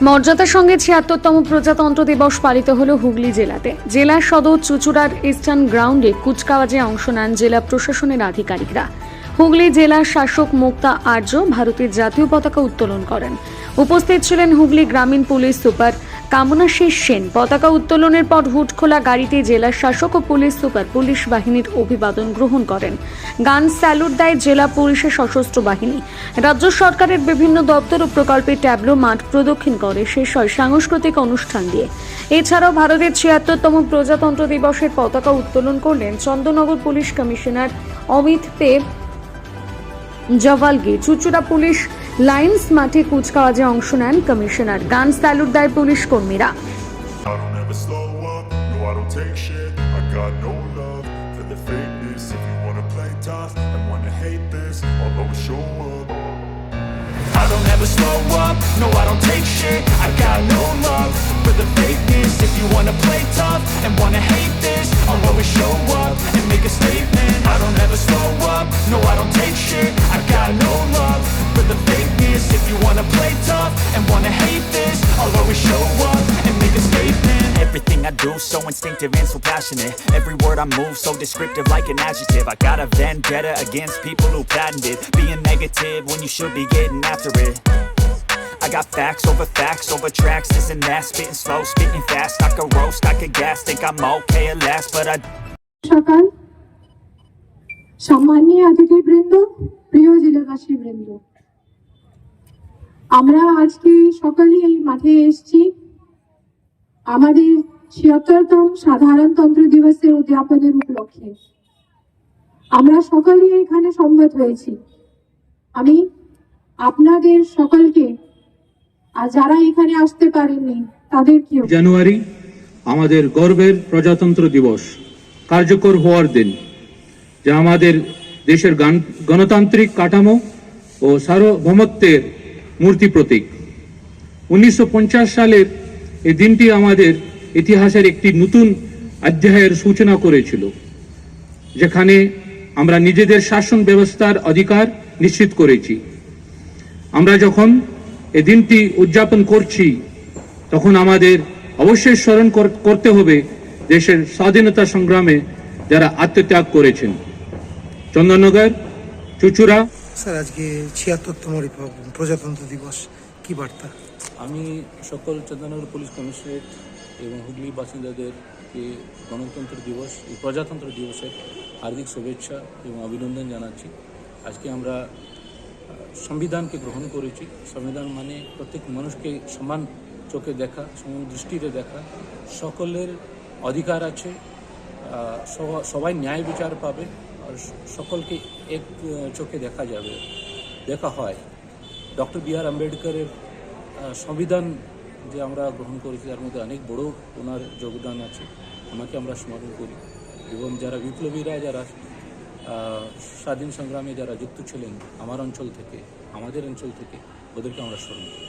মর্যাদার সঙ্গে ৭৬তম প্রজাতন্ত্র দিবস পালিত হল হুগলি জেলাতে। জেলা সদর চুঁচুড়ার ইস্টার্ন গ্রাউন্ডে কুচকাওয়াজে অংশ নেন জেলা প্রশাসনের আধিকারিকরা। হুগলি জেলার শাসক মুক্তা আর্য ভারতের জাতীয় পতাকা উত্তোলন করেন। উপস্থিত ছিলেন হুগলি গ্রামীণ পুলিশ সুপার কামনাশীষ সেন। পতাকা উত্তোলনের পর হুডখোলা গাড়িতে জেলার শাসক ও পুলিশ সুপার পুলিশ বাহিনীর অভিবাদন গ্রহণ করেন। গান স্যালুট দেয় জেলা পুলিশের সশস্ত্র বাহিনী। রাজ্য সরকারের বিভিন্ন দপ্তর ও প্রকল্পের ট্যাবলো মাঠ প্রদক্ষিণ করে শেষ হয় সাংস্কৃতিক অনুষ্ঠান দিয়ে। এছাড়াও ভারতের ৭৬তম প্রজাতন্ত্র দিবসের পতাকা উত্তোলন করলেন চন্দননগর পুলিশ কমিশনার অমিত পে জওয়ালগে। চুঁচুড়া পুলিশ লাইন্স মাঠে কুচকাওয়াজে অংশ নেন কমিশনার। গান স্যালুট দেয় পুলিশ কর্মীরা। I don't ever slow up, no I don't take shit. I got no love for the fakeness. If you wanna play tough and wanna hate this, I'll always show up and make a statement. I don't ever slow up, no I don't take shit. I got no love for the fakeness. If you wanna play tough and wanna hate this, I'll always show up and make a statement. Everything I do so instinctive and so passionate. Every word I move so descriptive like an adjective. I got a vendetta against people who patented being negative when you should be getting after it. I got facts over tracks, this and that. Spitting slow, spitting fast. I could roast, I could gas. Think I'm okay at last, but I সকাল সম্মানীয় অতিথিবৃন্দ, প্রিয় জেলাবাসী বৃন্দ, আমরা আজকে সকালে এই মাঠে এসেছি আমাদের ৭৬তম সাধারণতন্ত্র দিবসের উদযাপনের উপলক্ষে। আমরা সকলেই এখানে সমবেত হয়েছি। আমি আপনাদের সকলকে, আর যারা এখানে আসতে পারেননি তাদেরকেও, জানুয়ারি আমাদের গর্বের প্রজাতন্ত্র দিবস কার্যকর হওয়ার দিন, যা আমাদের দেশের গণতান্ত্রিক কাঠামো ও সার্বভৌমত্বের মূর্তি প্রতীক। ১৯৫০ সালের এই দিনটি আমাদের ইতিহাসের একটি নতুন অধ্যায়ের সূচনা করেছিল, যেখানে আমরা নিজেদের শাসন ব্যবস্থার অধিকার নিশ্চিত করেছি। আমরা যখন এই দিনটি উদযাপন করছি, তখন আমাদের অবশ্যই স্মরণ করতে হবে দেশের স্বাধীনতা সংগ্রামে যারা আত্মত্যাগ করেছেন। চন্দননগর, চুঁচুড়া। স্যার, আজকে ৭৬তম প্রজাতন্ত্র দিবস, কি বার্তা? আমি সকল চন্দননগর পুলিশ কমিশনারেট এবং হুগলি বাসিন্দাদেরকে গণতন্ত্র দিবস, এই প্রজাতন্ত্র দিবসের হার্দিক শুভেচ্ছা এবং অভিনন্দন জানাচ্ছি। আজকে আমরা সংবিধানকে গ্রহণ করেছি। সংবিধান মানে প্রত্যেক মানুষকে সমান চোখে দেখা, সমান দৃষ্টিতে দেখা, সকলের অধিকার আছে, সবাই ন্যায় বিচার পাবে, আর সকলকে এক চোখে দেখা হয়। ডক্টর বি আর আম্বেদকরের সংবিধান যে আমরা গ্রহণ করেছি, তার মধ্যে অনেক বড় ওনার যোগদান আছে, ওনাকে আমরা স্মরণ করি। এবং যারা বিপ্লবীরা, যারা স্বাধীন সংগ্রামে যারা যুক্ত ছিলেন আমাদের অঞ্চল থেকে, ওদেরকে আমরা স্মরণ করি।